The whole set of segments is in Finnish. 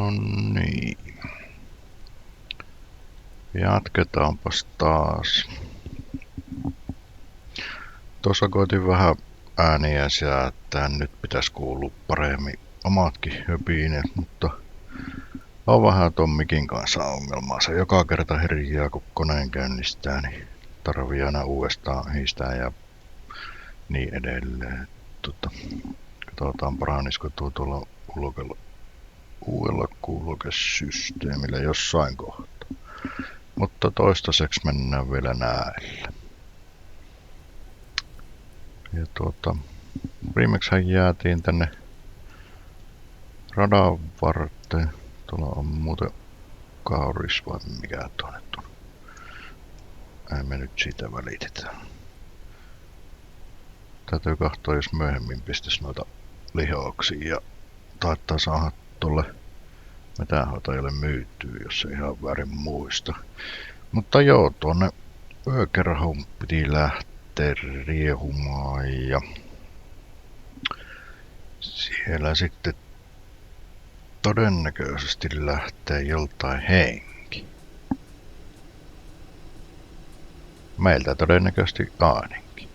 No niin. Jatketaanpas taas. Tuossa koitin vähän ääniä säättää. Nyt pitäisi kuulua paremmin omatkin höpineet, mutta on vähän ton mikin kanssa ongelmaa. Se joka kerta herjää, kun koneen käynnistää, niin tarvii aina uudestaan hiistää ja niin edelleen. Katsotaan paranisiko tuolla uudella kuulokesysteemillä jossain kohtaa. Mutta toistaiseksi mennään vielä näillä. Ja viimeksihän jäätiin tänne radan varteen. Tuolla on muuten kauris vai mikä tuonne on. Ei me nyt siitä välitetä. Täytyy katsoa, jos myöhemmin pistäisi noita lihoksia ja taittaa saada tuolle metsänhoitajalle myytyy, jos ei ihan väärin muista. Mutta joo, tuonne yökerhoon piti lähteä riehumaan ja siellä sitten todennäköisesti lähtee joltain henki. Meiltä todennäköisesti ainakin.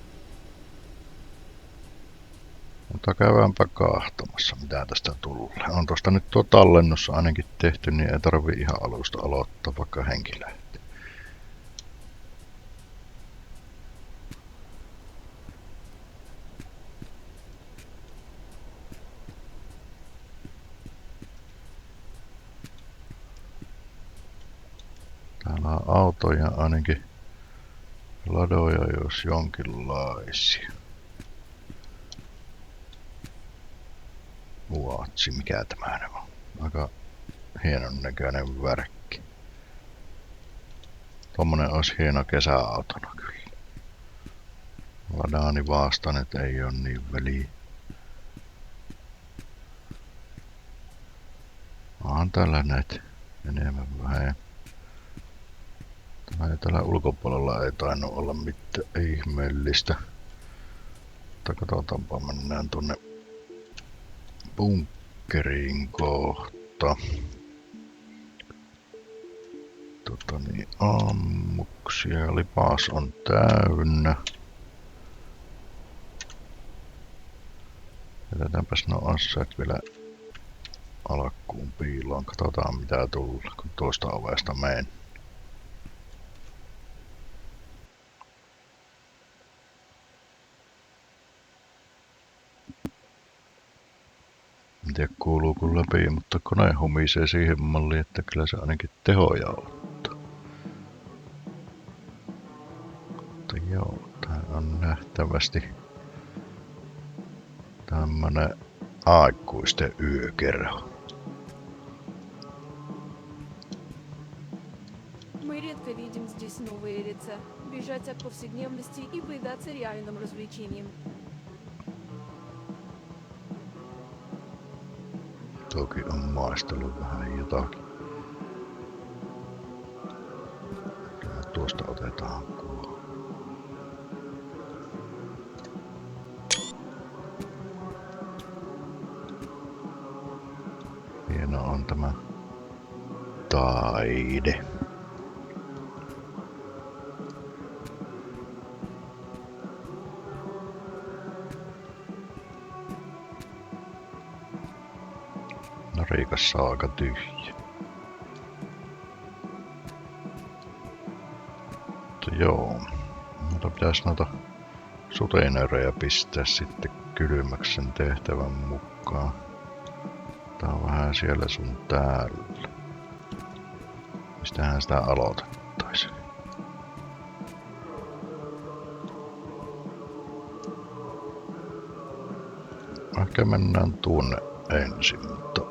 Mutta käydäänpä kahtomassa, mitä tästä tulee. On tosta nyt tuo tallennossa ainakin tehty, niin ei tarvi ihan alusta aloittaa, vaikka henki lähtee. Täällä on autoja ainakin ladoja, jos jonkinlaisia. Vuotsi, mikä tämä on? Aika hienon näköinen värkki. Tommonen olisi hieno kesäautona kyllä. Ladaani vastaan, että ei oo niin väliä. On täällä näitä enemmän vähän. Täällä ulkopuolella ei tainnut olla mitään ihmeellistä. Mutta katsotaanpa, mennään tuonne bunkkeriin kohta. Ammuksia. Lipas on täynnä. Jätetäänpäs no asseet vielä alkuun piiloon. Katsotaan mitä tulee, kun tuosta ovesta menen. En tiedä kuuluuko läpi, mutta kone humisee siihen malliin, että kyllä se ainakin tehoja ottaa. Mutta joo, tää on nähtävästi tämmönen aikuisten yökerho. Мы редко видим здесь новые лица. Бежать от повседневности и поедаться реальным развлечением. Toki on maistellut vähän jotakin. Kyllä tuosta otetaan kuva. Hieno on tämä taide. Riikassa on aika tyhjä. Mutta joo, mutta pitäisi noita suteinöörejä pistää sitten kylmäksi sen tehtävän mukaan. Tää on vähän siellä sun täällä. Mistähän sitä aloitettaisiin? Ehkä mennään tuonne ensin, mutta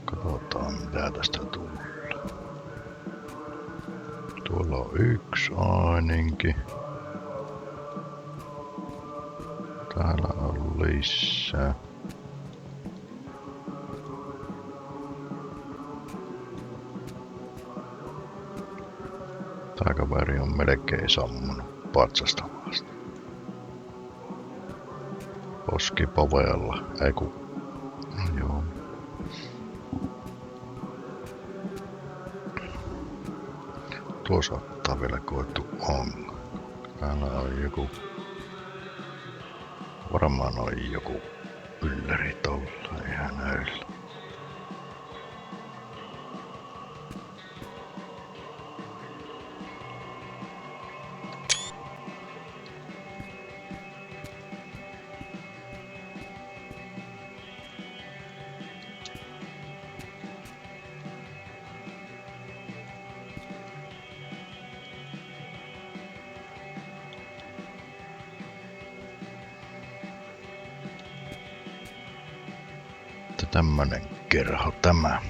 katsotaan mitä tästä tulee. Tuolla on yksi ainakin. Täällä on lisää. Tää kaveri on melkein sammunut patsasta vasta. Poskipovella. Ei ku... No joo. Tuo saattaa vielä koetu on. Täällä on joku... Varmaan on joku ylläri tolla ihan näillä. Tämmönen kerho tämä.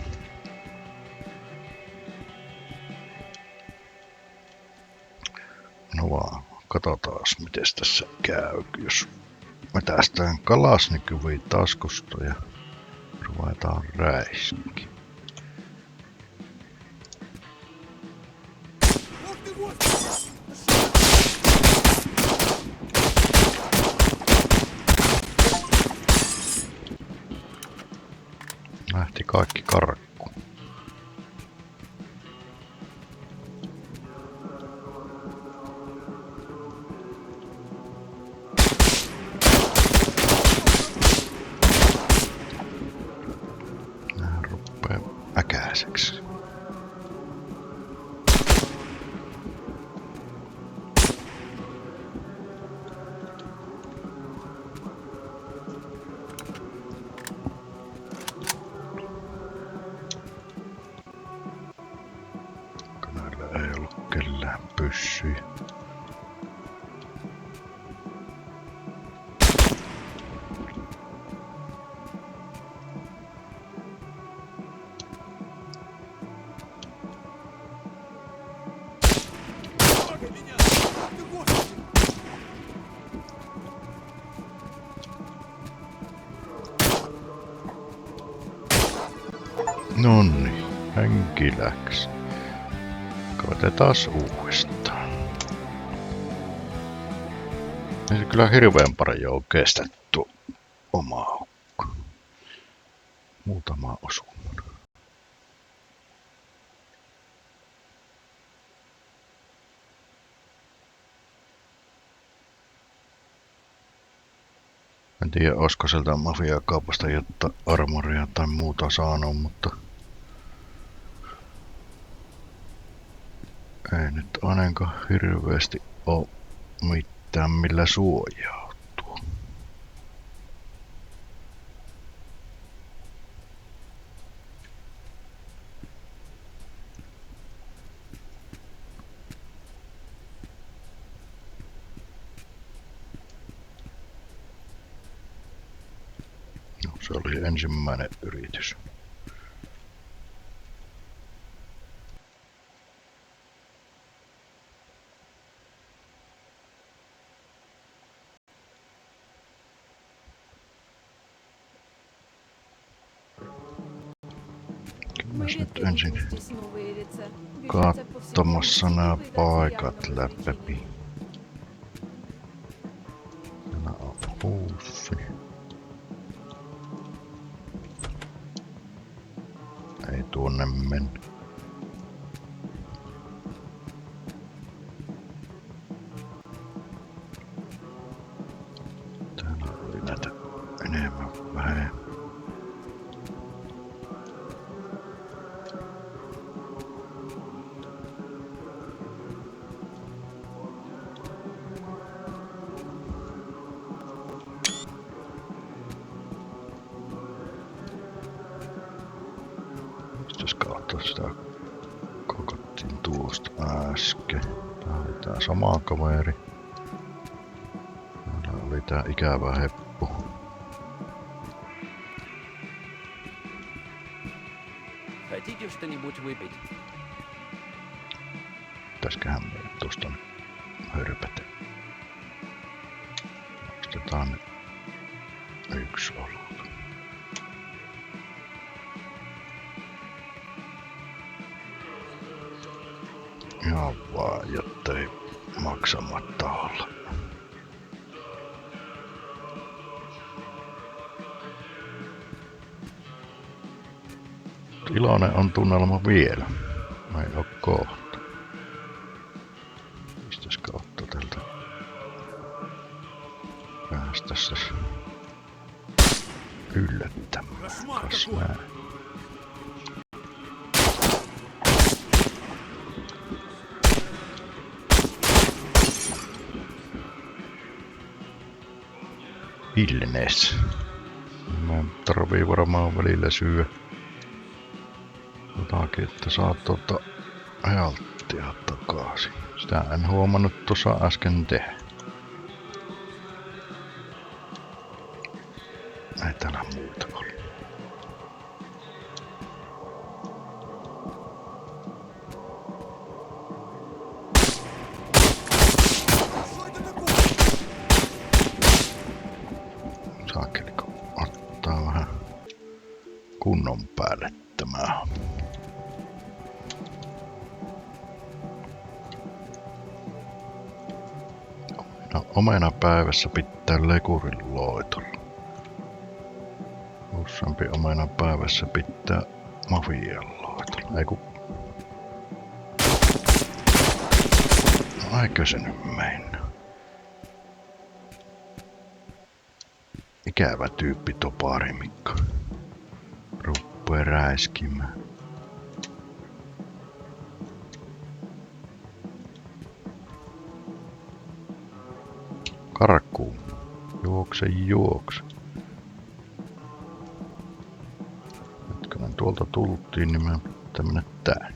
No vaan, katsotaas mites tässä käy, jos vetästään kalasnikyviä taskusta ja ruvetaan räiski. Lähti kaikki karkku. Nää ruppee äkäiseksi. Näillä ei ollut kellään pyssyjä. Nonni, henki läks. Koitetaan uudestaan. Ei se kyllä hirveän paljon oo kestetty oma aukko. Muutama osuma. En tiedä, olisiko sieltä mafiakaupasta jotta armoria tai muuta saanut, mutta ei nyt ainakaan hirveästi oo mitään millä suojautuu. No, se oli ensimmäinen yritys. Мы Käydään nyt редко ensin видим здесь новые лица. Бежать по katsomassa nämä всему paikat явным läpi. развлечением. Täällä on huussi. Ei tuonne mennä. Täällä oli näitä enemmän vähemmän. Mistäs kautta sitä kokottiin tuosta äsken. Tää oli tää sama kaveri. Täällä oli tää ikävä heppu. Хотите что-нибудь выпить? Pitäisköhän meidän tuosta hörpätä. Ostetaan yksi olut. Ihan vaan, jottei maksamatta olla. Iloinen on tunnelma vielä. Ei oo kohta. Mistäs kautta tältä? Päästäs yllättämään. Kas näin. Ilnes. Mä tarvii varmaan välillä syödä jotakin, että saa ajaltia takaisin. Sitä en huomannut tuossa äsken tehdä. Ei täällä muuta ole. Saakeliko ottaa vähän kunnon päälle tämä. No, omena päivässä pitää lekurin loitolla. Useampi omena päivässä pitää mafian loitolla. Ei ku... No, eikö se nyt mennä? Ikävä tyyppi topari Mikko. Ruppee räiskimään. Karkuun. Juokse. Hetkonen tuolta tultiin, niin mä pitää mennä tää.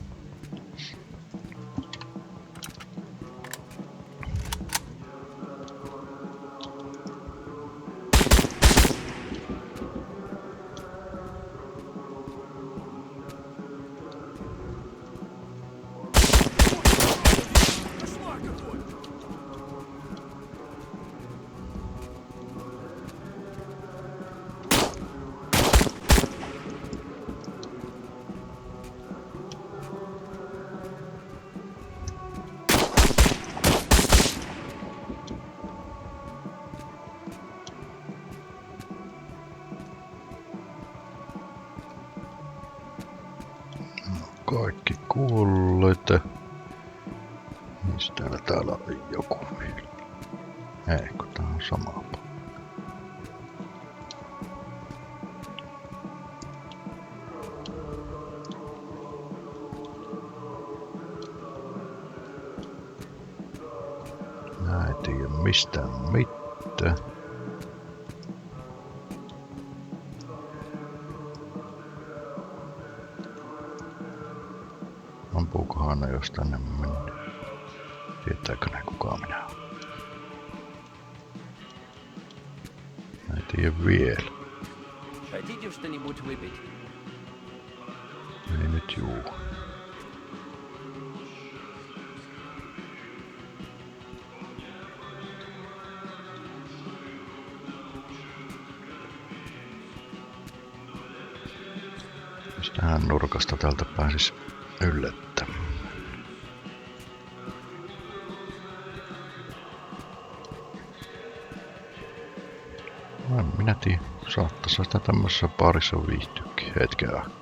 Kaikki kuolleet. Mistä täällä on joku vielä? Ei, kun tää on sama paikka. Mä en tiedä mistään mitään. Ampuukohan ne jos tänne mennyt? Tietääkö ne kuka minä olen? Mä en tiedä vielä. Хотите что-нибудь выпить? Ei nyt juu. Mistähän nurkasta täältä pääsis yllättämään. En minä tiedä. Saattaisi sitä tämmössä parissa viihtyäkin hetken aikaa.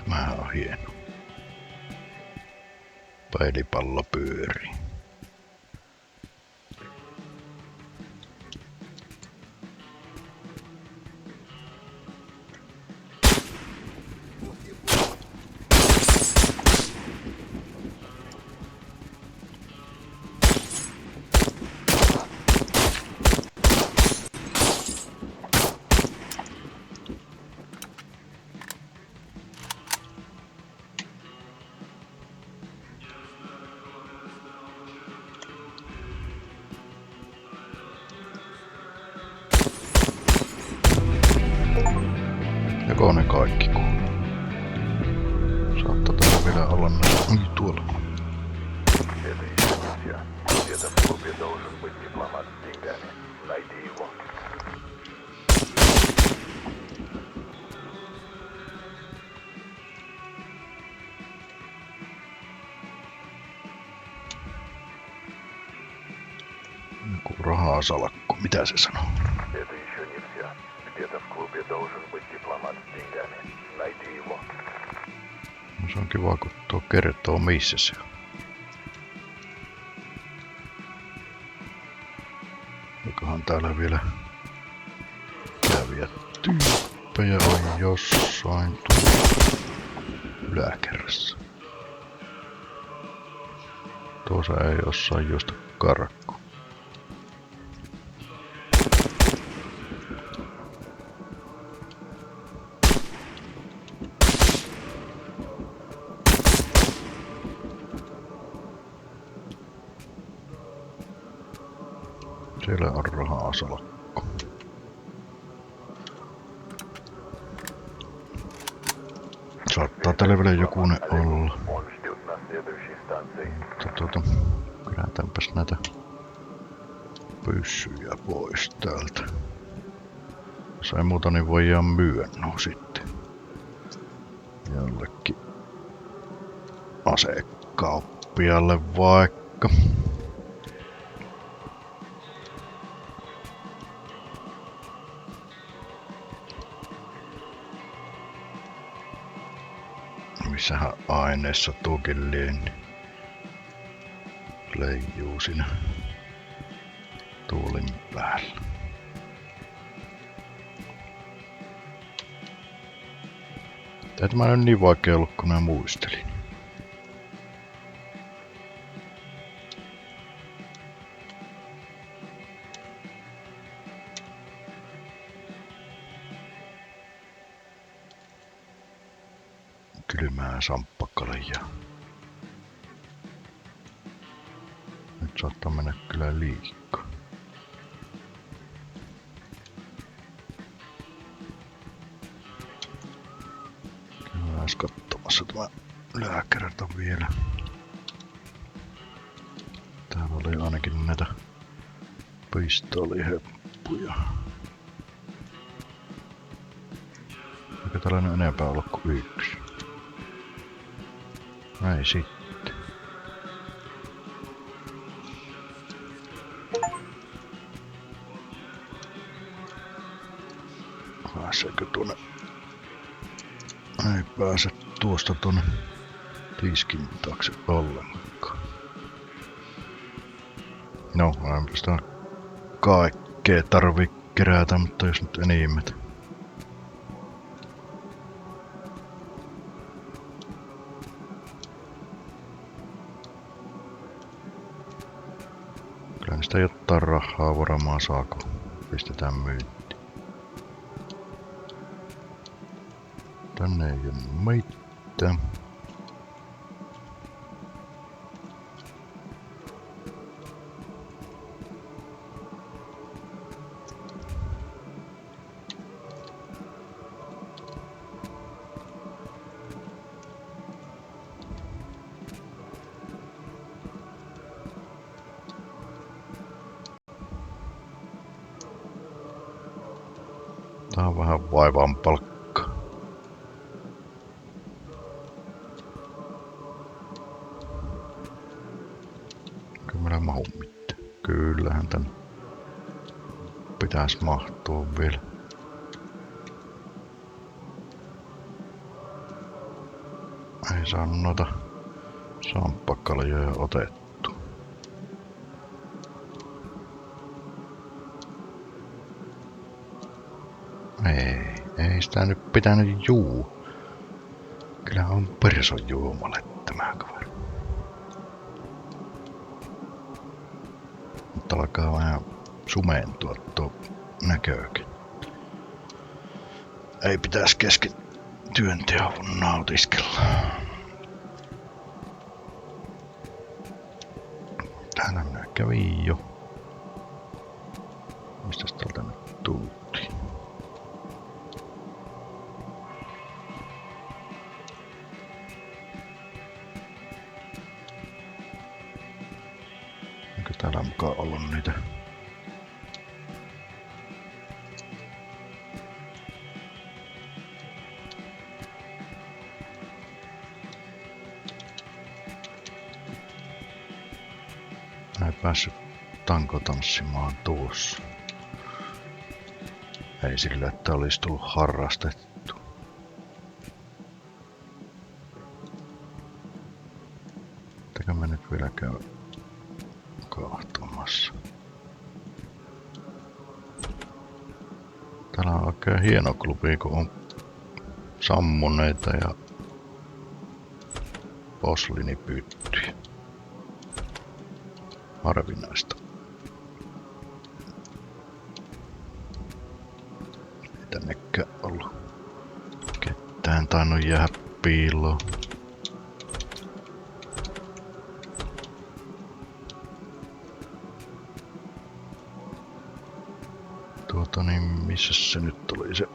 Tämähän on hieno. Peilipallo pyörii. Joko ne kaikki kuuluu? Saattaa tällä vielä olla näissä. Oi, tuolla. Это еще нельзя. Где-то в клубе должен быть дипломат с деньгами. Найди его. Joku rahasalakko. Mitä se sanoo? Это еще нельзя. Где-то в клубе должен быть дипломат с деньгами. Найди его. No, se on kiva, kun tuo kertoo missä se on. Jokohan täällä vielä käviä tyyppejä on jossain tuolla yläkerrassa. Tuossa ei jossain juosta karkku. Siellä on rahasalakko. Saattaa täällä vielä jokunen olla. Он ждет на следующей станции. Mutta kerätäänpäs näitä pyssyjä pois täältä. Jos ei muuta, niin voidaan myyä no sitten. Jollekin asekauppialle vaikka. Missähän aineessa tuokin leijuu siinä tuolin päällä. Ei tämä nyt niin vaikea ollut kun mä muistelin. Kylmää samppakaljaa. Nyt saattaa mennä kyllä liikkaa. Käydään katsomassa tämä lääkäritä vielä. Täällä oli ainakin näitä pistooliheppuja. Eikä tällainen enempää ollut kuin yksi. Ei sitten. Pääseekö tuonne? Ei pääse tuosta tuonne tiskin taakse ollenkaan. No, en sitä kaikkea tarvii kerätä, mutta jos nyt enimmät. Kyllä niistä jotain rahaa varmaan saa, kun pistetään myyntiin. Tänne ei oo mitään. Tää on vähän vaivan palkka. Kyllä mä mahun mitään. Kyllähän tän pitäis mahtua vielä. Ei saa noita samppakaljoja otettua. Ei sitä nyt pitänyt juu. Kyllä on person juomalle tämä kaveri. Mutta alkaa vähän sumentua tuo näköäkin. Ei pitäis kesken työnteon nautiskella. Täällä minä kävin jo. Mistäs täältä nyt tultiin? täällä mukaan ollut niitä. Mä en päässyt tankotanssimaan tuossa. Ei sillä, että olisi tullut harrastettu. Pitääkö mä nyt vielä käydä kahtomassa? Täällä on oikein hieno klubi, kun on sammuneita ja poslinipyttyjä. Harvinaista. Ei tännekään ollut ketään tainnut jäädä piiloon. Niin missä se nyt oli se?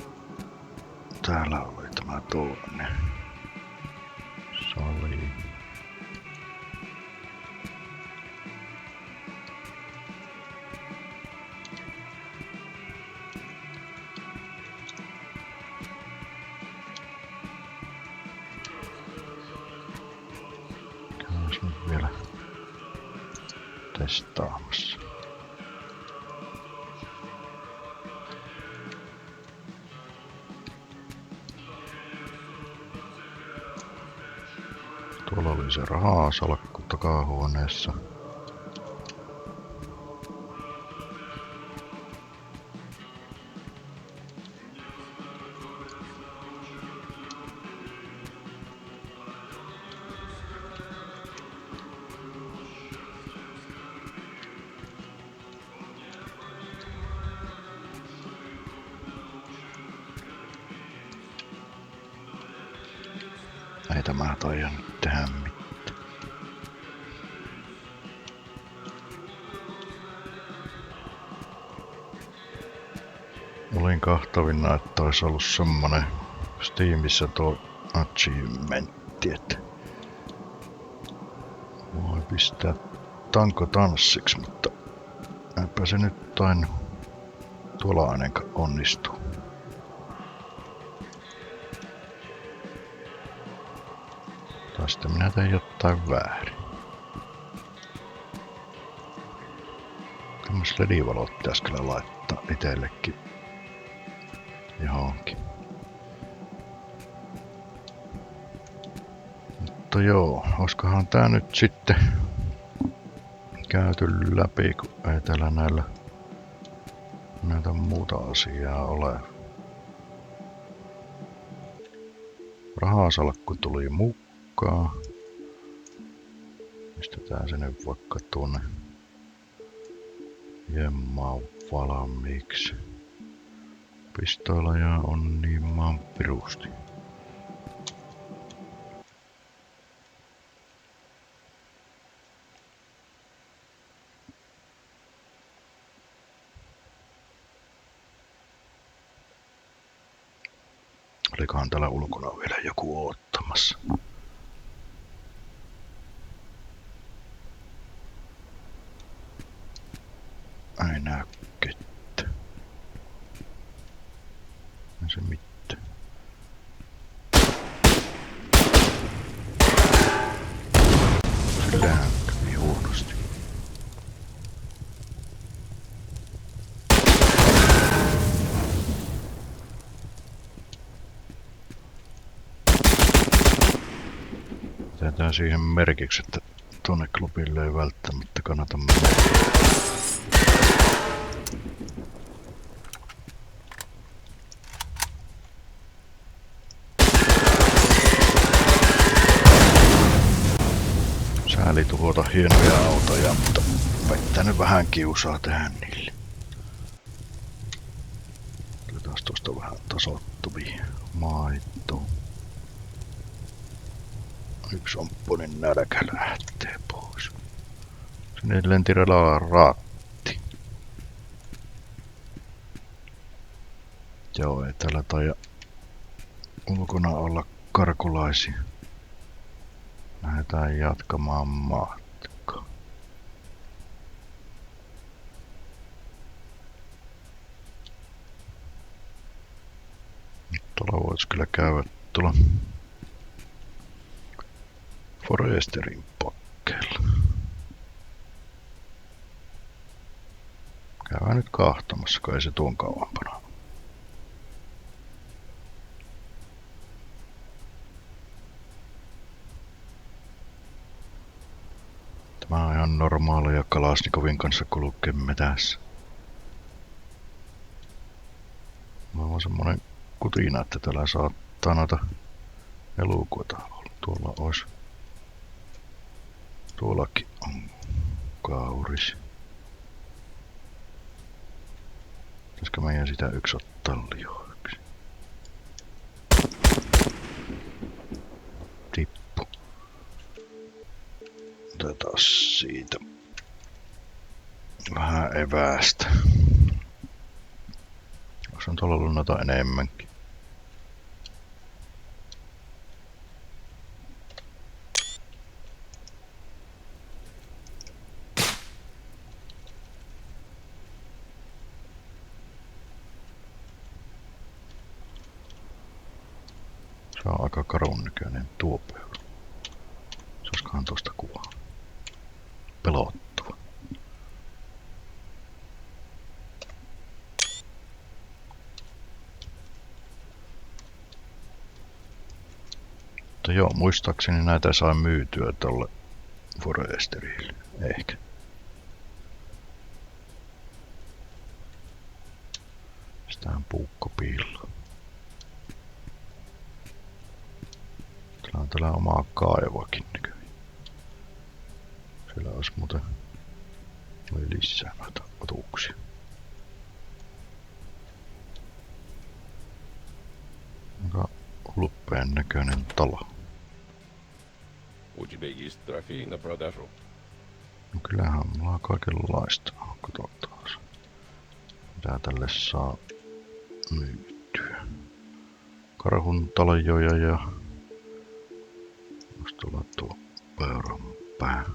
Täällä oli tämä toinen sali. Käydään nyt vielä testaamassa. Tuolla oli se rahasalkku takahuoneessa. Ei tämä taida nyt tehdä mitään. Olin kahtavina, että olisi ollut semmonen Steamissa tuo achievementti, että voi pistää tankotanssiksi, mutta eipä se nyt tainnut tuolla ainakaan onnistuu. Tai sitten minä tein jotain väärin. Tämmöiset LED-valot pitäis kyllä laittaa itellekin johonkin. Mutta joo, oiskohan tää nyt sitten käyty läpi, kun ei täällä näitä muuta asiaa ole. Rahasalkku tuli mukaan. Pistetään se nyt vaikka tuonne jemmaan valmiiksi. Pistoilaja on niin maan pirusti. Olikohan täällä ulkona vielä joku oottamassa? Ei näy ketään. Ei se mitään. Sillähän kävi huonosti. Jätetään siihen merkiksi, että tuonne klubille ei välttämättä kannata mennä. Sääli tuhota hienoja autoja, mutta vettänyt vähän kiusaa tehdä niille. Otetaan tuosta vähän tasoittuvia maitoa. Yksi ompponen nälkä lähtee pois. Sinne lentirellä raatti. Joo, ei täällä taida ulkona olla karkulaisia. Lähdetään jatkamaan matkaa. Kannattaisi kyllä käydä tuolla Foresterin pakkeella. Käydään nyt kahtomassa, kai se tuon kauempana. Tämä on ihan normaalia Kalasnikovin kanssa kulkee metässä. Mulla on semmonen kutina, että täällä saattaa noita elukoita olla. Tuolla olisi. Tuollakin on kauris. Pitäisikö meidän sitä yksi ottaa lihoiksi? Tippu. Otetaan siitä vähän eväästä. Onko on tuolla ollut noita enemmänkin? Se on aika karun näköinen tuo peura. Saisikohan tosta kuvaa? Pelottava. Mutta joo, muistaakseni näitä saa myytyä tolle Foresterille. Ehkä. Sitähän puukkopiilloa. Täällä on täällä omaa kaivoakin näköjään. Siellä olisi muuten lisää noita otuksia. Aika hulppeen näköinen talo. У тебя есть трофей на продажу? No kyllähän mulla on kaikenlaista. Katsotaan. Mitä tälle saa myytyä. Karhun taljoja ja voisi tulla tuo peuran pää.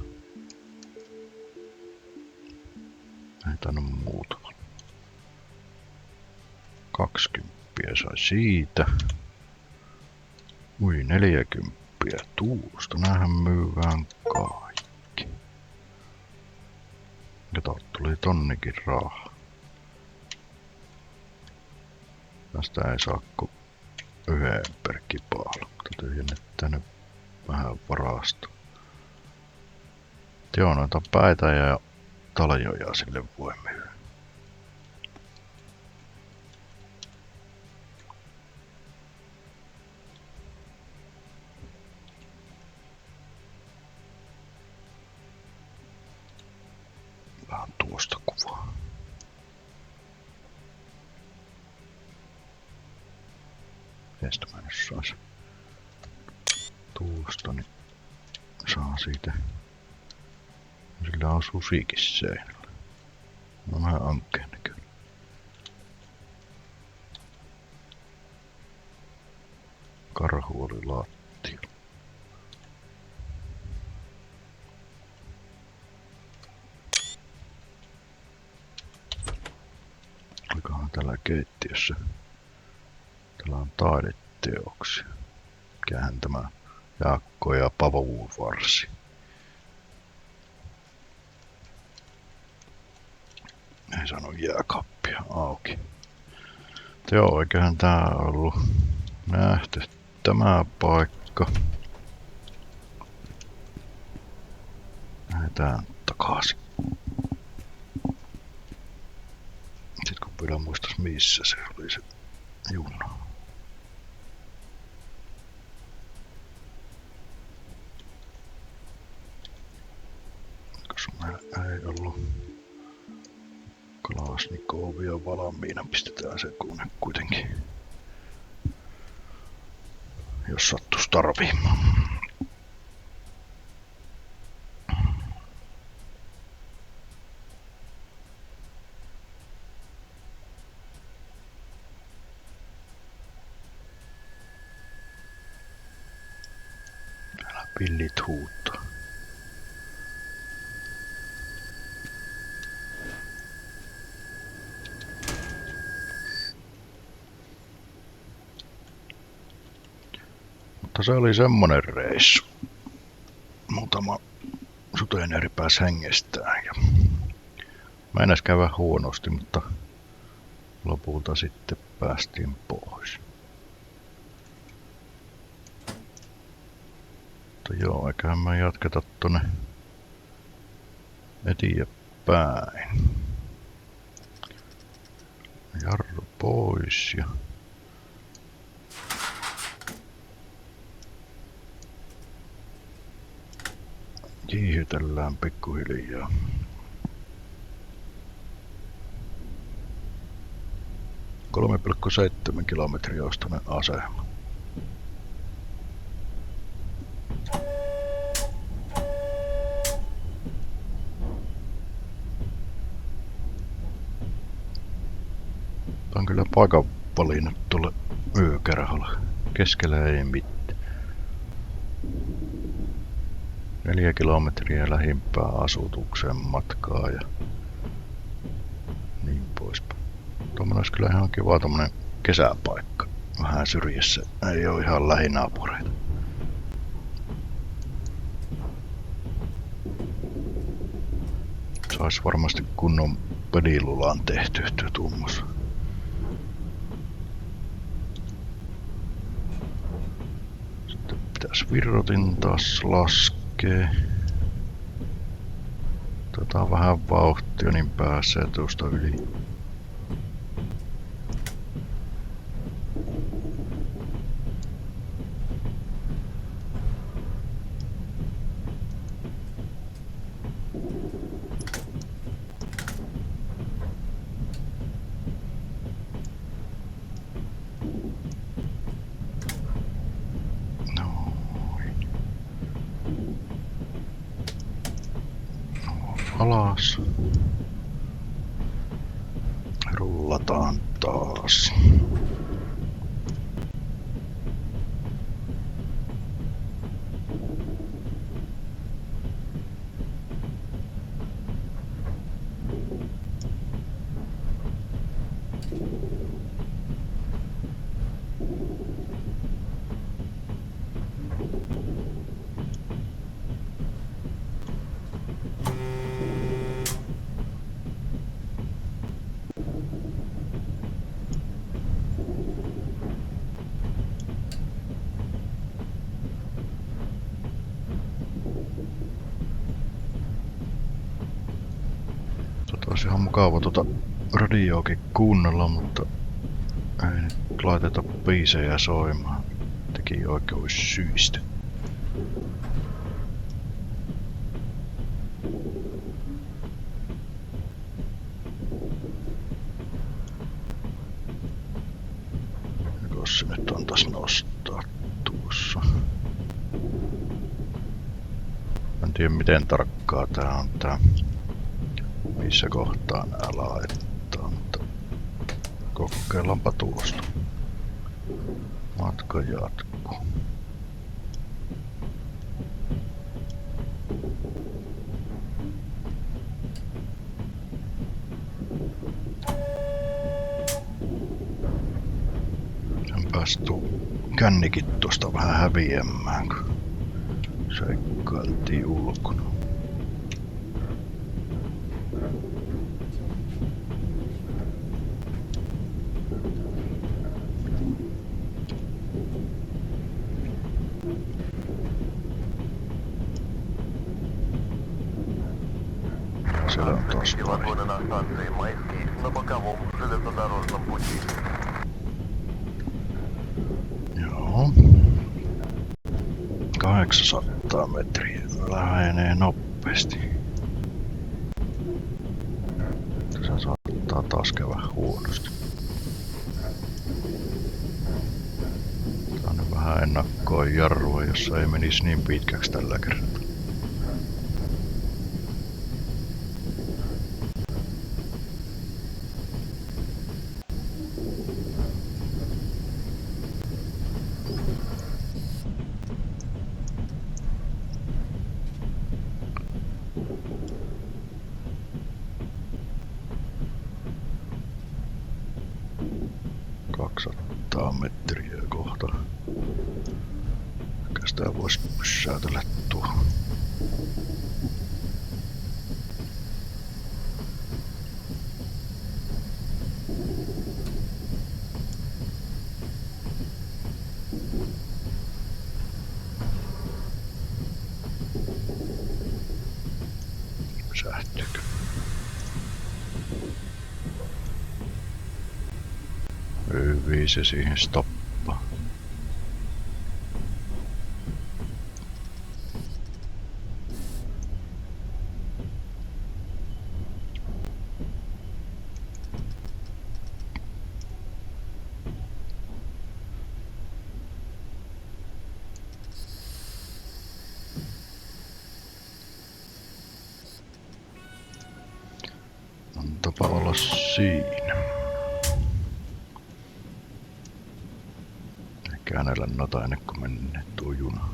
Ei tainnut muuta. 20 sai siitä. Ui 40 tuusta. Näähän myyvään kaikki. Kato, tuli tonnikin rahaa. Tästä ei saa kuin yhden per kipaalla, mutta tyhjennetään nyt vähän varasto. Joo, noita päitä ja taljoja sille voi myydä. Vähän tuosta kuvaa. Miestä mä nyt sais tuosta, niin saa siitä. Sillä on susikin seinällä. No vähän ankeen näköinen. Karhu oli lattialla. Olikohan täällä keittiössä? Täällä on taideteoksia. Mikähän tämä Jaakko ja Pavun varsi. Ei saanut jääkappia auki. Joo, eiköhän tää ollut nähty tämä paikka. Lähdetään takaisin. Sitten kun vielä muistais missä se oli se juna. Koska mä ei ollut Kalasnikovia valmiina, pistetään se kuune kuitenkin. Jos sattuis tarviimaan. Täällä pillit huuttaa. Mutta se oli semmonen reissu. Muutama sutenööri pääsi hengestään ja meinas käydä huonosti, mutta lopulta sitten päästiin pois. Mutta joo, eiköhän me jatketa tonne eteenpäin. Jarru pois ja kiihytellään pikkuhiljaa. Kolme 3,7 kilometriä olisi tonne asema. Tää on kyllä paikan valinnut tuolle yökerholle. Keskellä ei mitään. 4 kilometriä lähimpää asutukseen matkaa ja niin poispäin. Tuommoinen olisi kyllä ihan kiva tommonen kesäpaikka. Vähän syrjässä. Ei oo ihan lähinaapureita. Sais varmasti kunnon pedilulaan tehtyä tuommoista. Sitten pitäis virrotin taas laskee. Otetaan vähän vauhtia, niin pääsee tuosta yli. Alas. Rullataan taas. Olisi ihan mukava radioakin kuunnella, mutta ei nyt laiteta biisejä soimaan. Teki oikeussyistä. Jokos se nyt antais nostaa tuossa. En tiedä miten tarkkaa tää on tää. Missä kohtaa nää laittaa, mutta kokeillaanpa tuosta. Matka jatkuu. Sen päästuu kännikit tuosta vähän häviämään, kun seikkailtiin ulkona. Siellä on taas Сегодня на станции Майский на боковом железнодорожном пути. Joo. 800 metriä lähenee nopeasti. Tässä saattaa taas käydä huonosti. Tää on nyt vähän ennakkoa jarrua, jossa ei menisi niin pitkäksi tällä kertaa. Metriä kohta. Kyllä sitä voisi pysäytellä tuohon. Pysähtyykö? Hyvin se siihen stoppaa. Antapa olla siinä. Käännellä noita ennen kuin mennään tuo juna.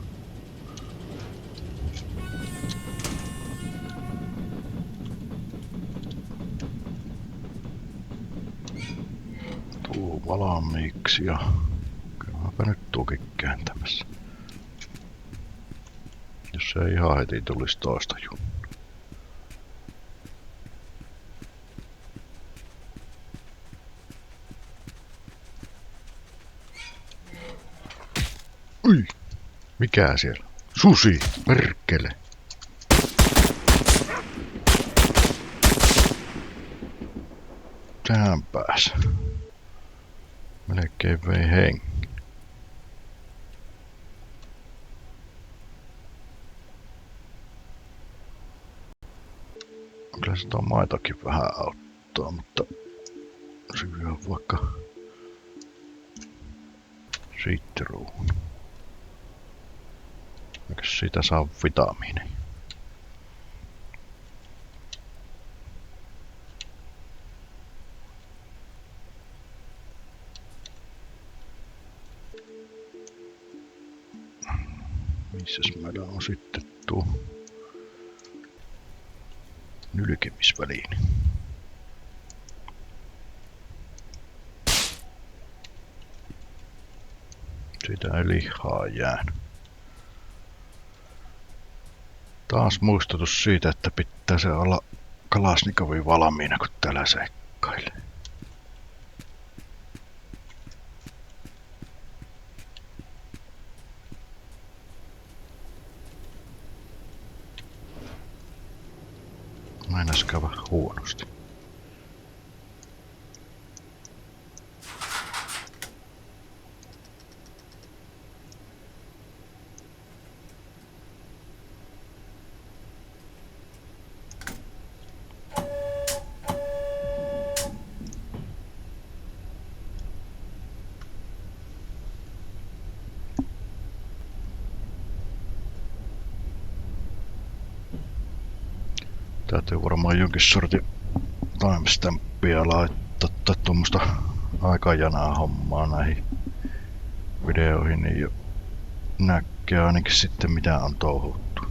Tuo valmiiksi ja kylläpä nyt tuokin kääntämässä. Jos se ei ihan heti tulisi toista junaa. Ui! Mikä siellä? Susi! Perkele! Tähän pääs. Melkein vei henki. Kyllä sitä maitokin vähän auttaa, mutta syö vaikka sitruun. Eikö siitä saa vitamiineja? Missäs meillä on sitten tuo nylkemisväline? Siitä ei lihaa jäänyt. Taas muistutus siitä, että pitää se olla Kalasnikovin valmiina, kun täällä seikkailee. Meinas käydä huonosti. Täytyy varmaan jonkin sortin timestampia laittaa tai tuommoista aikajanaa hommaa näihin videoihin, niin jo näkee ainakin sitten mitä on touhuttu.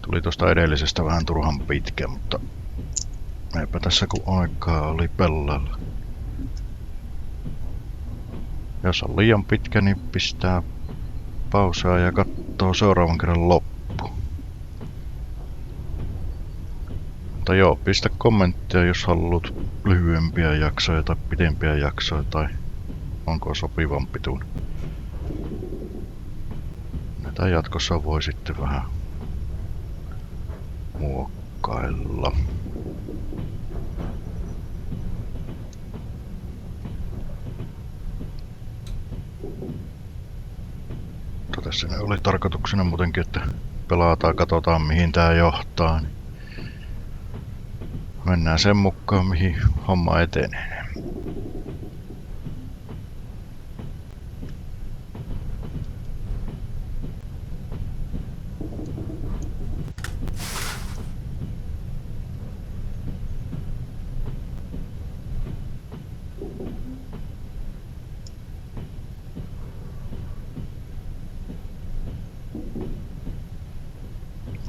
Tuli tuosta edellisestä vähän turhan pitkä, mutta eipä tässä kun aikaa oli pellailla. Jos on liian pitkä, niin pistää pausaa ja katsoo seuraavan kerran loppuun. Mutta joo, pistä kommenttia, jos haluat lyhyempiä jaksoja tai pidempiä jaksoja tai onko sopivan pituinen. Näitä jatkossa voi sitten vähän muokkailla. Mutta tässä ne oli tarkoituksena muutenkin, että pelataan, katsotaan mihin tää johtaa. Mennään sen mukaan, mihin homma etenee.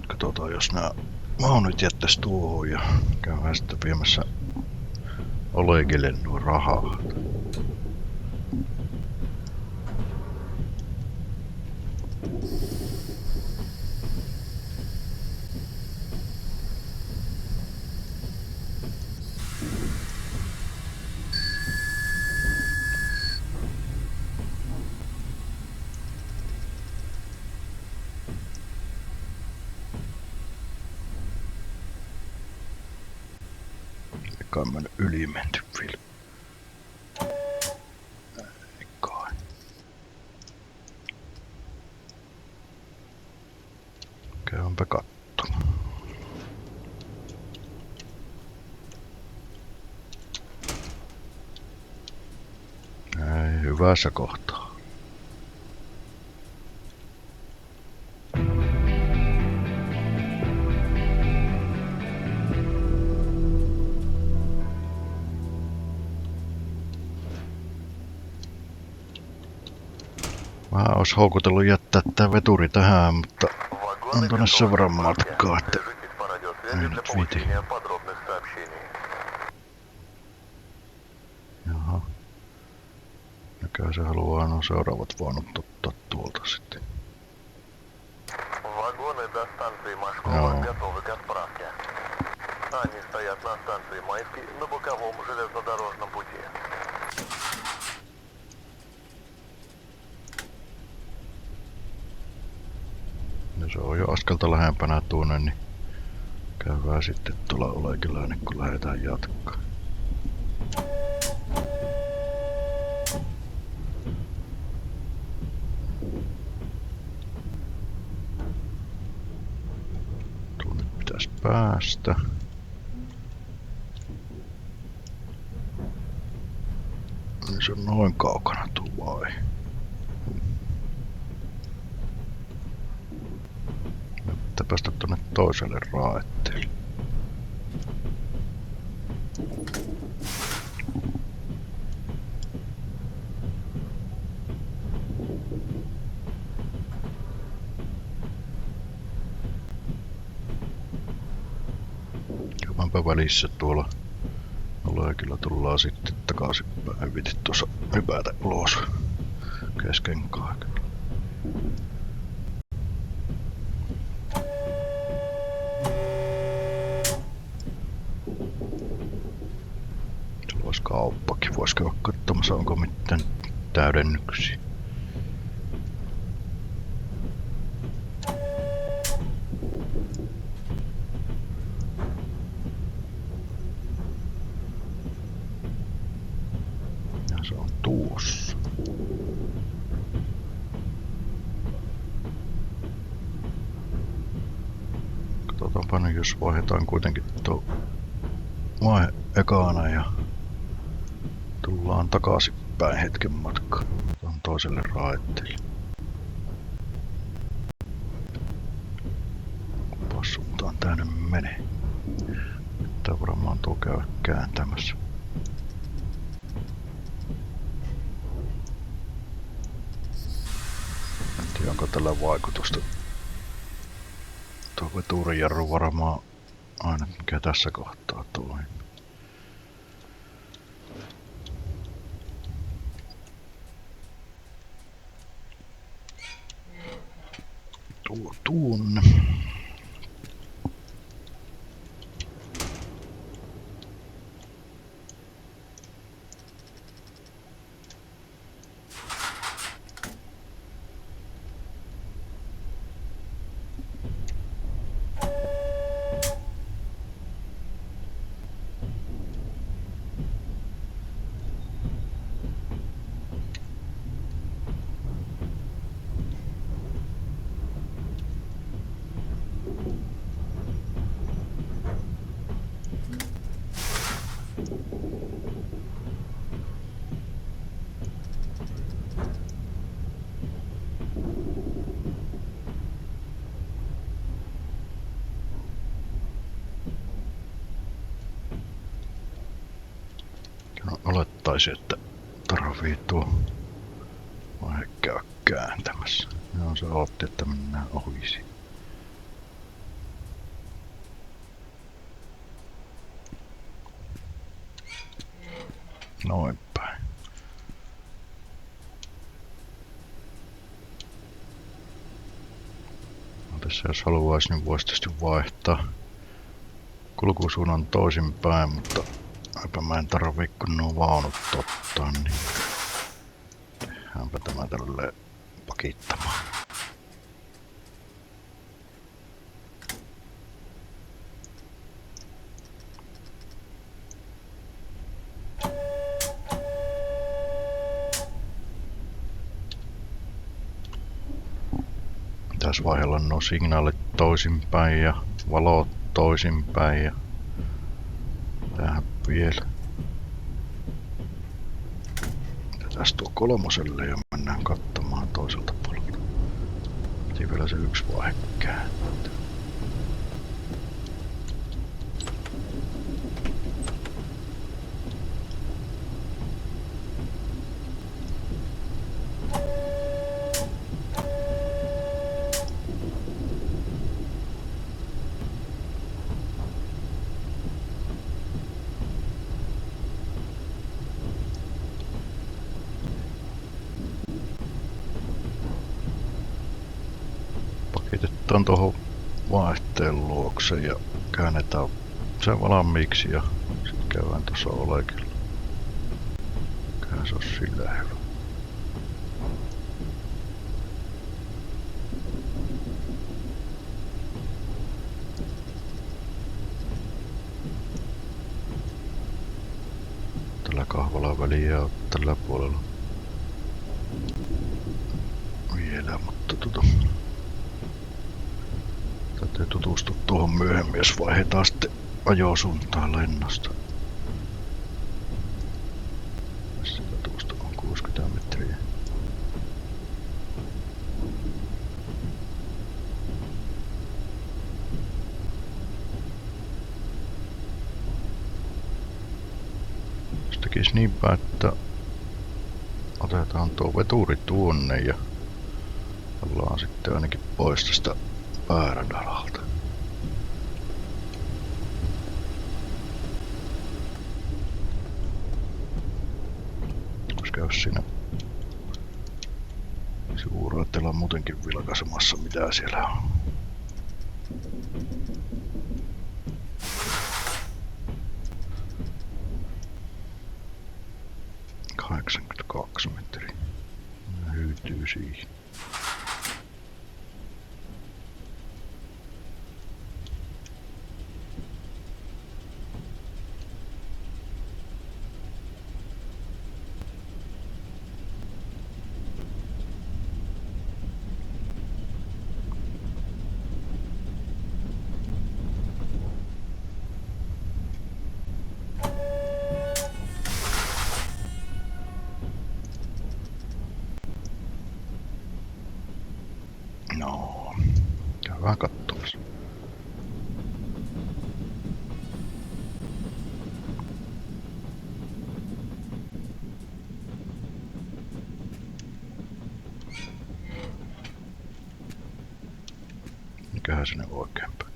Katsotaan, jos nämä vaunut jättäis tuohon ja käydään sitten viemässä Olegille nuo rahaa. kai mennyt yli menty vielä. Ei kai. Käympä katsomaan. Ei, hyvässä kohtaa. Mä ois houkutellut jättää tää veturi tähän, mutta on tonne sen verran matkaa, että ei nyt viiti. Jaha. Näköjään se haluaa nuo seuraavat vaunut ottaa tuolta sitten. Вагоны до станции Машкова Joo. готовы к отправке. Они стоят на станции Майский на боковом железнодорожном пути. Ja se on jo askelta lähempänä tuonne, niin käydään sitten tuolla Olekilään, kun lähdetään jatkaa. Tuonne pitäisi päästä. Niin se on noin kaukana tuo vai? Pitää päästä tuonne toiselle raetteelle. Käydäänpä välissä tuolla. Kyllä tullaan sitten takaisinpäin. Hyvitit tuossa hypätä ulos kesken kaiken. Tuolla olisi kauppakin. Vois käydä katsomassa, onko mitään täydennyksiä. Ja se on tuossa. Katsotaanpa nyt, jos vaihdetaan kuitenkin tuo vaihe ekana ja tullaan takaisinpäin hetken matkaa tuon toiselle raetteelle. Kumpas suuntaan tää nyt menee. Pitää varmaan tuo käydä kääntämässä. En tiedä, onko tällä vaikutusta. Tuo veturijarru varmaan aina mikä tässä kohtaa toimii. Tuonne. No, olettaisin, että tarvii tuo vaihe käydä kääntämässä. Joo, se otti, että mennään ohisi. Noin päin. No, tässä jos haluaisi, niin voisi tietysti vaihtaa kulkusuunnan toisinpäin, mutta eipä mä en tarvii kun nuo vaunut ottaa, niin tehdäänpä tämä tälleen pakittamaan. Pitäisi vaihdella nuo signaalit toisinpäin ja valot toisinpäin ja tähän vielä. Jätäs tuo kolmoselle ja mennään katsomaan toiselta puolelta. Piti vielä se yksi vaihe kääntää. Pakitetaan tuohon vaihteen luokse ja käännetään se valmiiksi ja sitten käydään tuossa olekilla. Kyllähän se on sillä hyvä. Tällä kahvalla väliä on tällä puolella vielä, mutta täytyy tutustua tuohon myöhemmin, jos vaihdetaan sitten ajosuuntaan lennosta. Sitä tuosta on 60 metriä. Jos tekis niinpä, että otetaan tuo veturi tuonne ja ollaan sitten ainakin pois tästä pääradalta. Koska jos siinä sivuuraatteella on muutenkin vilkaisemassa, mitä siellä on. ...82 metriä. Hyytyy siihen. No, käydään katsomassa. Mikähän sinne oikeinpäin?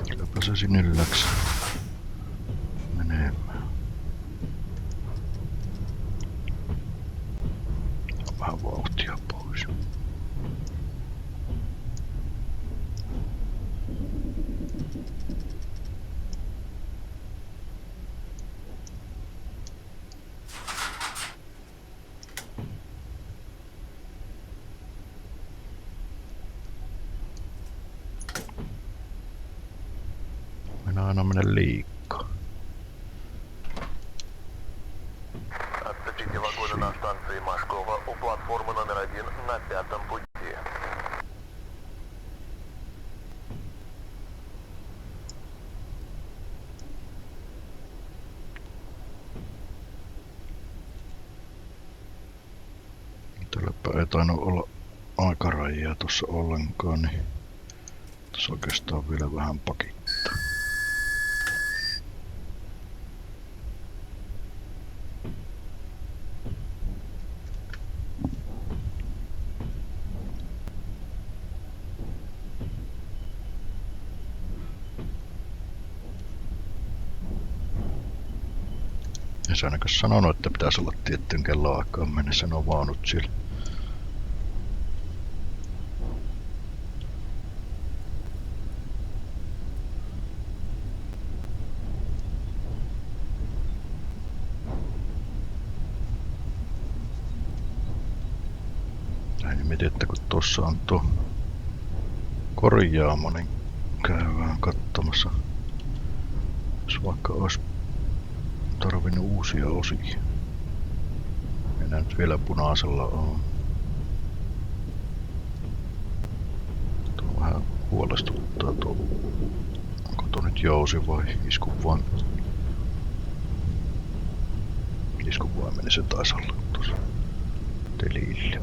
Kylläpä se sinne läks menemään. On vähän vauhtia pois. Aina mene liikaa. Отступите вагоны на станции Машкова у платформы номер 1 на 5-м пути. Tälläpä ei tainnut olla aikarajia tuossa ollenkaan, niin tuossa oikeastaan vielä vähän pakittaa. se ainakaan sanonut, että pitäisi olla tiettyyn kelloaikaan mennessä nuo vaunut siellä. Näin mietin, että kun tuossa on tuo korjaamo, niin käydään katsomassa, jos vaikka olisi tarvinnut uusia osia. Enää nyt vielä punaisella on. Tuo vähän huolestuttaa tuo. Onko tuo nyt jousi vai iskuvoiminen? Iskuvoiminen se taisi olla tuossa telillä.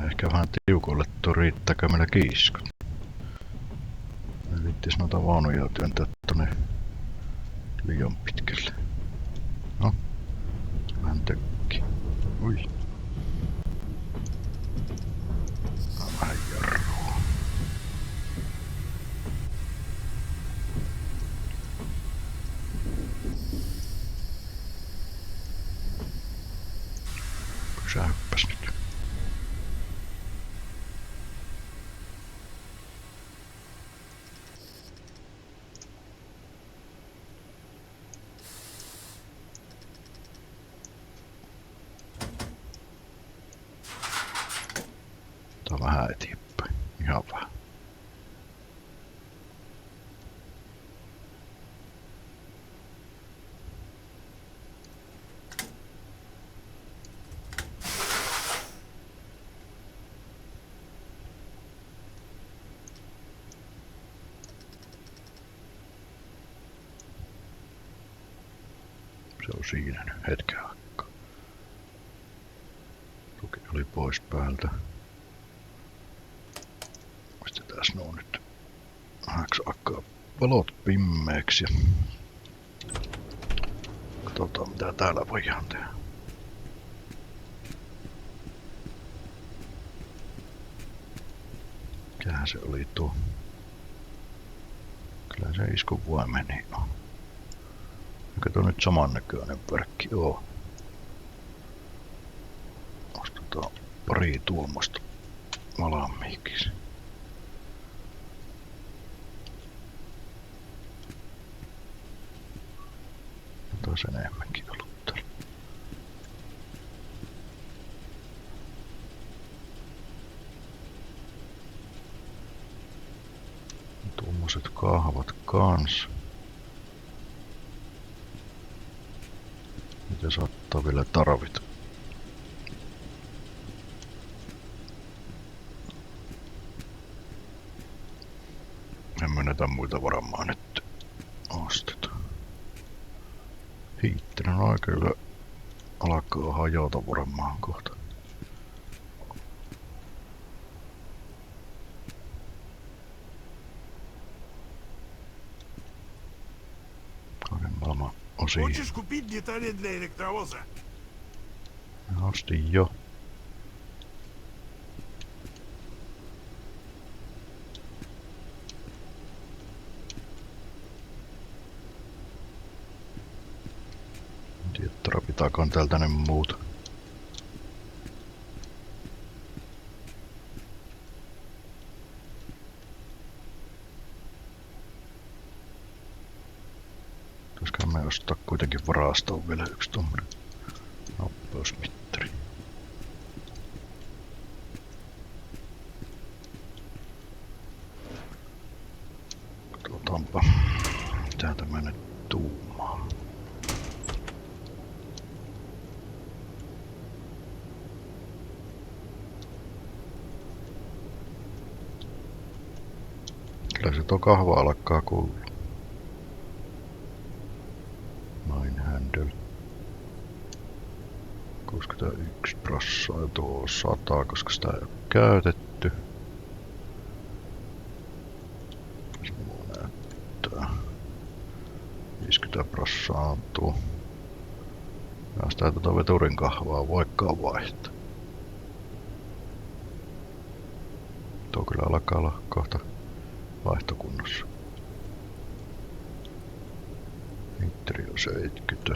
Ehkä vähän tiukolle tuo, riittääkö meillä kiiskot. Me vittis noita vaunuja työntää tonne liian pitkälle. No, vähän tökki. Ui. Vähän jarrua. Pysähpäs nyt. Tää on vähän eteenpäin. Ihan vähän. Se on siinä nyt hetken aikaa. Tuki oli pois päältä. Pistetään nuo nyt vähäksi aikaa valot pimmeeksi ja katsotaan mitä täällä voidaan tehdä. Mikähän se oli tuo? Kyllä se iskuvoimeni on. Eikö tuo nyt samannäköinen verkki oo? Ostetaan pari tuommoista valmiiksi. Taas enemmänkin ollut täällä. Tuommoiset kahvat kans. Mitä saattaa vielä tarvita? En mä näitä muita varmaan nyt osteta. Hiittinen aika kyllä alkaa hajota varmaan kohta. Kaiken maailman osia. Хочешь купить детали для электровоза? Ostin jo. En tiedä, tarvitaakaan täältä ne muuta. Pitäisikö me ostaa kuitenkin varastoon vielä yksi tommonen nappausmittari. Katsotaanpa mitä tämä nyt tuumaa. Kyllä se tuo kahva alkaa kuulua. Mine handle. 61% ja tuo 100, koska sitä ei ole käytetty. sitä prossaantuu. Ja sitä veturin kahvaa voikaan vaihtaa. Tuo kyllä alkaa olla kohta vaihtokunnossa. Mittari on 70.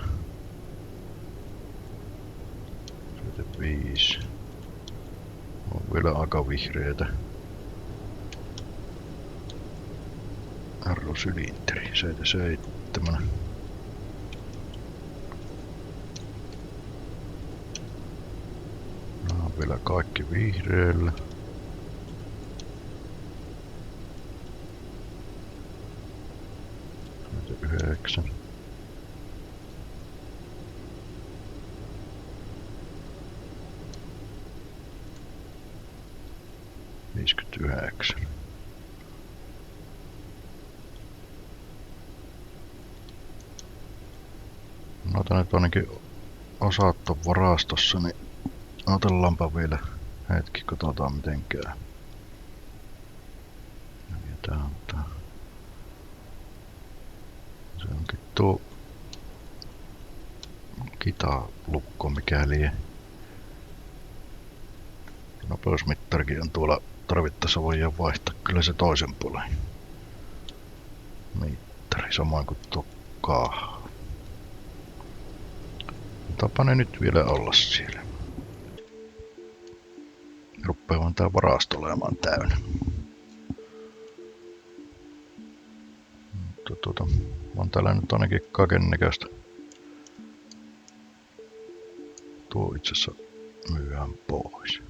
75. On vielä aika vihreetä. Arrosylinteri 77. Nämä on vielä kaikki vihreällä. Näitä 9. No tänne ainakin osat on varastossa, niin otellaanpa vielä hetki, katsotaan miten käy. Ja tää on tää. Se onkin tuo kitalukko mikäli. Nopeusmittarikin on tuolla, tarvittaessa voidaan vaihtaa kyllä se toisen puolen mittari, samoin kuin tuo kahva. Tapa ne nyt vielä olla siellä. Ruppee vaan tää varasto olemaan täynnä. On täällä nyt ainakin kaikennäköistä. Tuo itse asiassa myydään pois.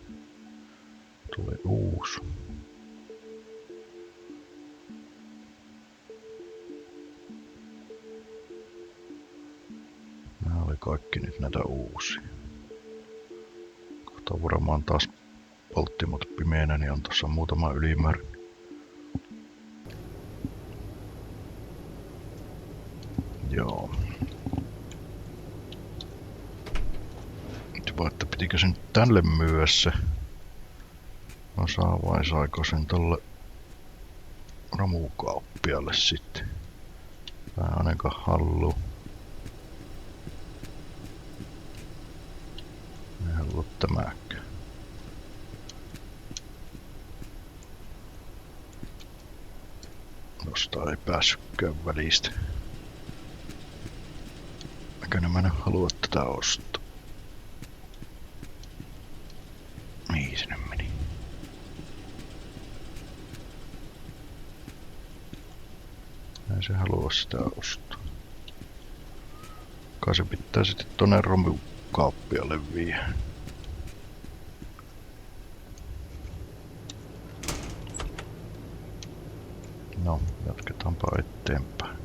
Tulee uusi. Nämä oli kaikki nyt näitä uusia. Kohta varmaan taas polttimot pimeänä, niin on tossa muutama ylimäärä. Joo. Nyt vaan, että pitikö sen tälle myyä se osa vai saiko sen tolle romukauppialle sitten? Vähän ainakaan halluu. Ei halua tämäkään. Tosta ei päässytkään välistä. Näköinen mä en halua tätä ostaa. Niin sinne meni. Ei se halua sitä ostaa. Kai se pitää sitten tonne romukauppialle viedä. No, jatketaanpa eteenpäin.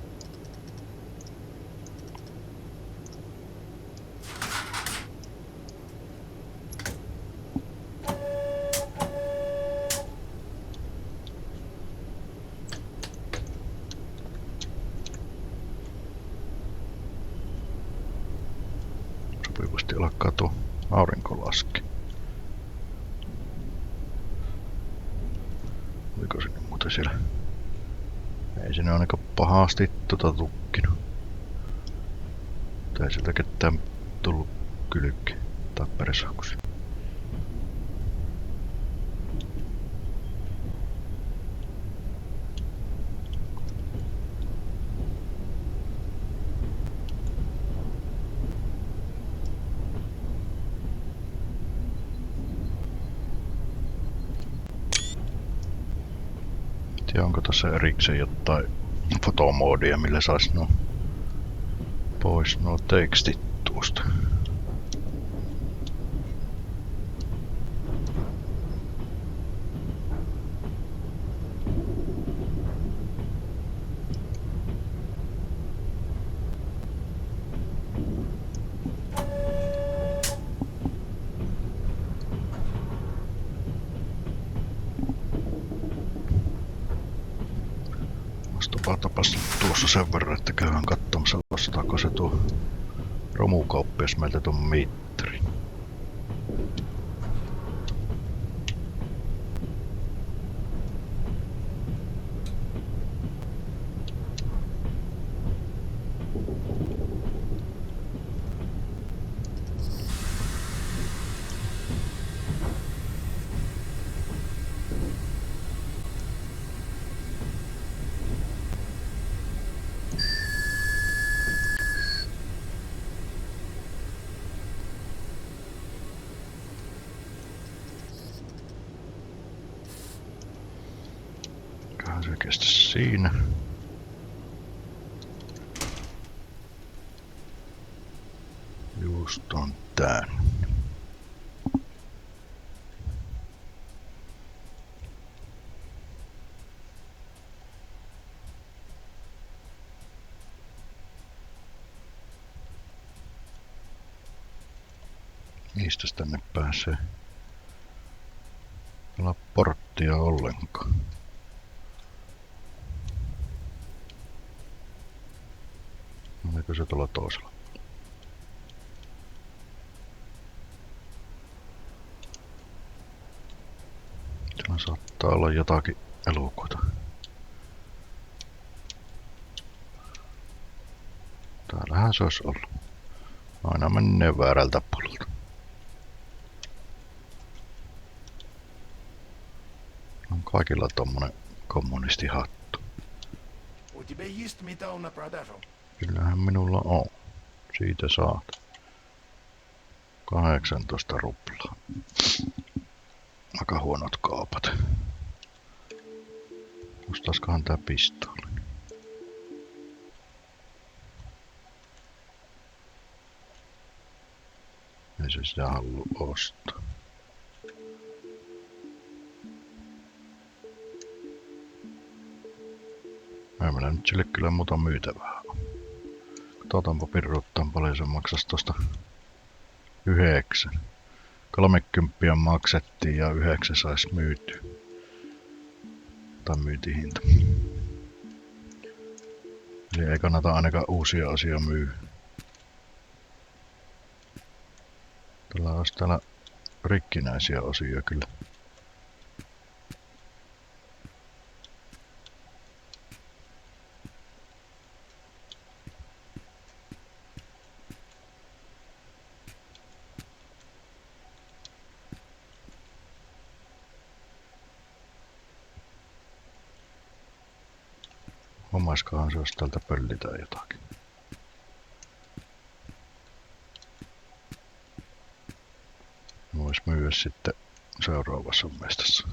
Sopivasti alkaa tuo aurinko laskea. Oliko sinne muuten siellä? Ei sinne ainakaan pahasti tukkinut. Tai sieltä ketään tullut kylki tai peräsahkusi. Ja onko tässä erikseen jotain fotomoodia, millä saisi pois nuo tekstit tuosta? Tapas tuossa sen verran, että käydään katsomassa, vastaako se tuo romukauppias meiltä tuon mittari. se kestä siinä. Just on tän. Mistäs tänne pääsee? Täällä on porttia ollenkaan. Oliko se tuolla toisella? Siellä saattaa olla jotakin elukoita. Täällähän se olisi ollut. Aina menee väärältä puolelta. On kaikilla tommonen kommunistihattu. У тебя есть металл на продажу? Kyllähän minulla on. Siitä saat. 18 ruplaa. Aika huonot kaupat. Ostaisikohan tää pistooli? Ei se sitä halua ostaa. Ei meillä nyt sille kyllä muuta myytävää on. Katsotaanpa pirruuttaan paljon se maksas tosta 9. 30 maksettiin ja 9 sais myytyä. Tai myyntihinta. Eli ei kannata ainakaan uusia asioita myy. Tällä olisi täällä rikkinäisiä osia kyllä. Homaiskohan se, jos täältä pöllitään jotakin. Vois myyä sitten seuraavassa mestassa.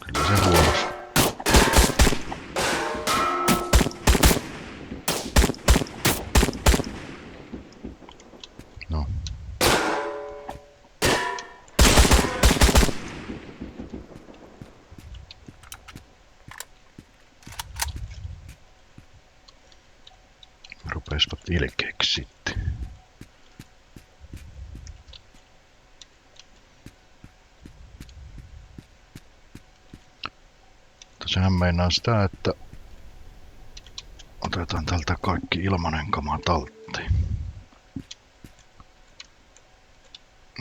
Kyllä se huonosi. No. Rupesivat ilkeeksi sitten. Sehän meinaa sitä, että otetaan tältä kaikki ilmanen kama talteen.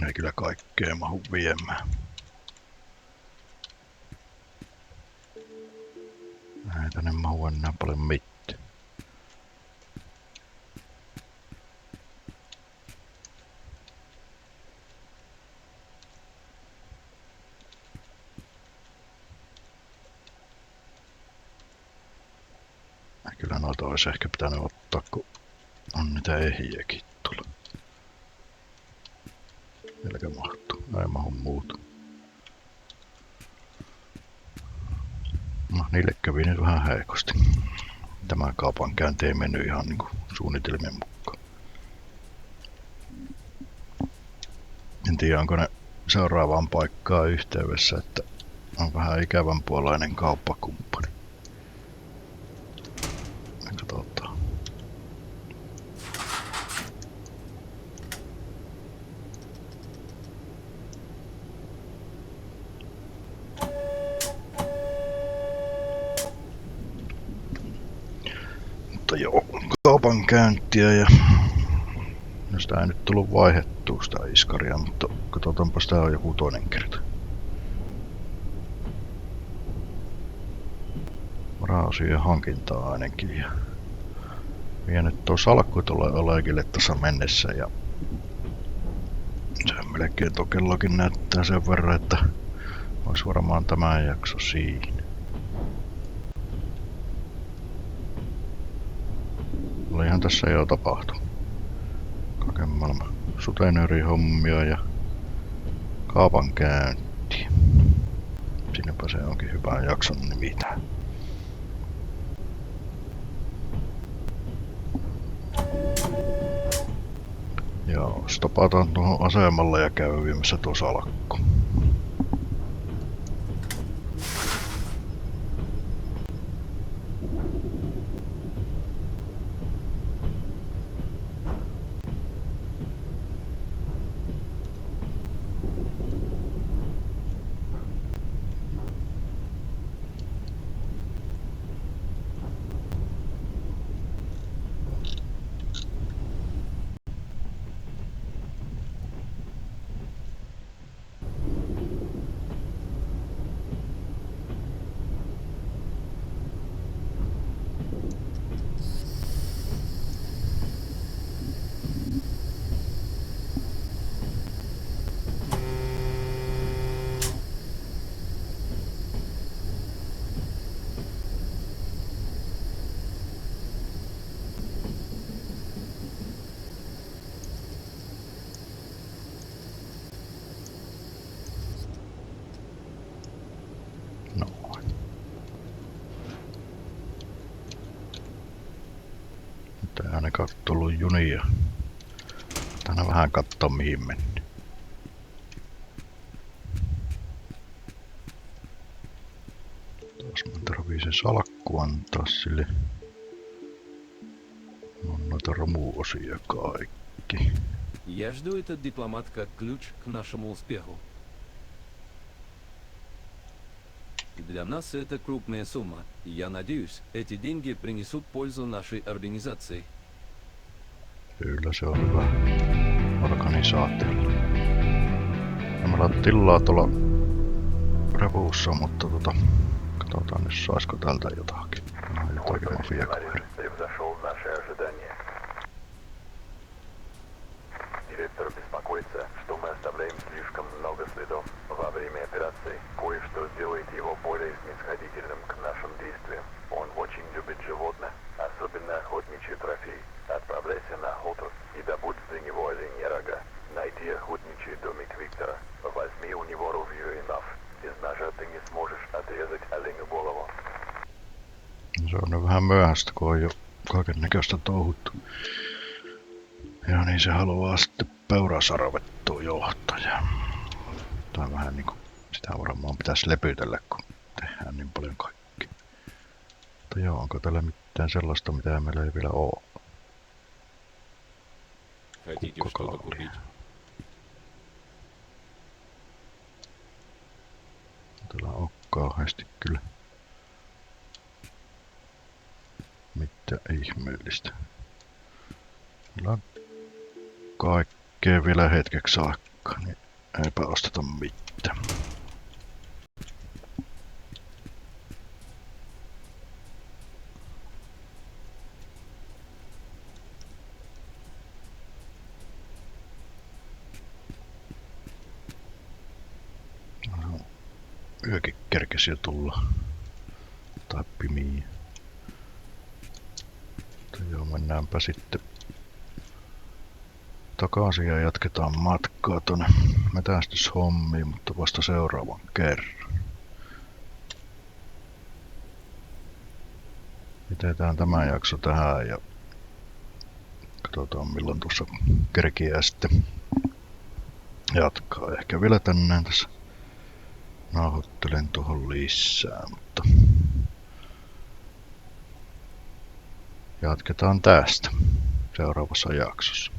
Ei kyllä kaikkea mahu viemään. Ei tänne mahu enää paljon mitään. Kyllä noita olisi ehkä pitänyt ottaa, kun on niitä ehjiäkin tulla. Vieläkö mahtuu? Ei mahu muuta. No, niille kävi nyt vähän heikosti. Tämä kaupankäynti ei mennyt ihan niinku suunnitelmien mukaan. En tiedä, onko ne seuraavaan paikkaan yhteydessä, että on vähän ikävän puolainen kauppakumppani. Katsotaan. Mutta joo, kaupankäyntiä ja no sitä ei nyt tullut vaihettua sitä iskaria, mutta katsotaanpa sitä on joku toinen kerta. Varaosien hankintaa ainakin ja vienyt tuo salkku tuolle Olegille tuossa mennessä ja se melkein tuo kellokin näyttää sen verran, että olisi varmaan tämä jakso siinä. Olihan tässä jo tapahtunut. Kaiken maailman sutenöörihommia ja Kaupankäynti. Siinäpä se onkin hyvä jakson nimi tää. Joo, stopataan tuohon asemalle ja käy viemässä tuo salakku. Noin. Nyt ei ainakaan tullut junia. Tänään vähän kattoo mihin meni. Taas mä tarvii se salakku antaa sille. On noita romuosia kaikki. Я жду этот дипломат как ключ к нашему успеху. Для нас это крупная сумма, и я надеюсь, эти деньги принесут пользу нашей организации. Kyllä se on hyvä organisaatio. En mä laita tilaa tuolla revuussa, mutta katsotaan nyt saisiko tältä jotakin. Jotakin mafiakoveria. Превзошел наши ожидания. Директор беспокоится, что мы оставляем слишком много следов во время операции. Кое-что сделает его более снисходительным к нашим действиям. Он очень любит животных, особенно охотничьи трофеи. Отправляйся на охоту и добудь для него оленья рога. Найди охотничий домик Виктора. Возьми у него ружье и нав. Без ножа ты не сможешь отрезать оленю голову. Se on nyt vähän myöhäistä, kun on jo kaiken näköistä touhuttu. Ja niin se haluaa sitten peurasarvettua johtaja. Tai vähän niinku sitä varmaan pitäisi lepytellä, kun tehdään niin paljon kaikki. Mutta joo, onko täällä mitään sellaista, mitä meillä ei vielä oo? Хотите что-то купить? Täällä on kauheasti kyllä. Mitä ihmeellistä. Meillä on kaikkea vielä hetkeksi aikaa, niin eipä osteta mitään. Yökin kerkesi jo tulla. Tai pimiä. Mutta joo, mennäänpä sitten takaisin ja jatketaan matkaa tonne metästyshommiin, mutta vasta seuraavan kerran. Pidetään tämä jakso tähän ja katsotaan milloin tuossa kerkiää sitten jatkaa. Ehkä vielä tänään tässä nauhoittelen tuohon lisää, mutta jatketaan tästä seuraavassa jaksossa.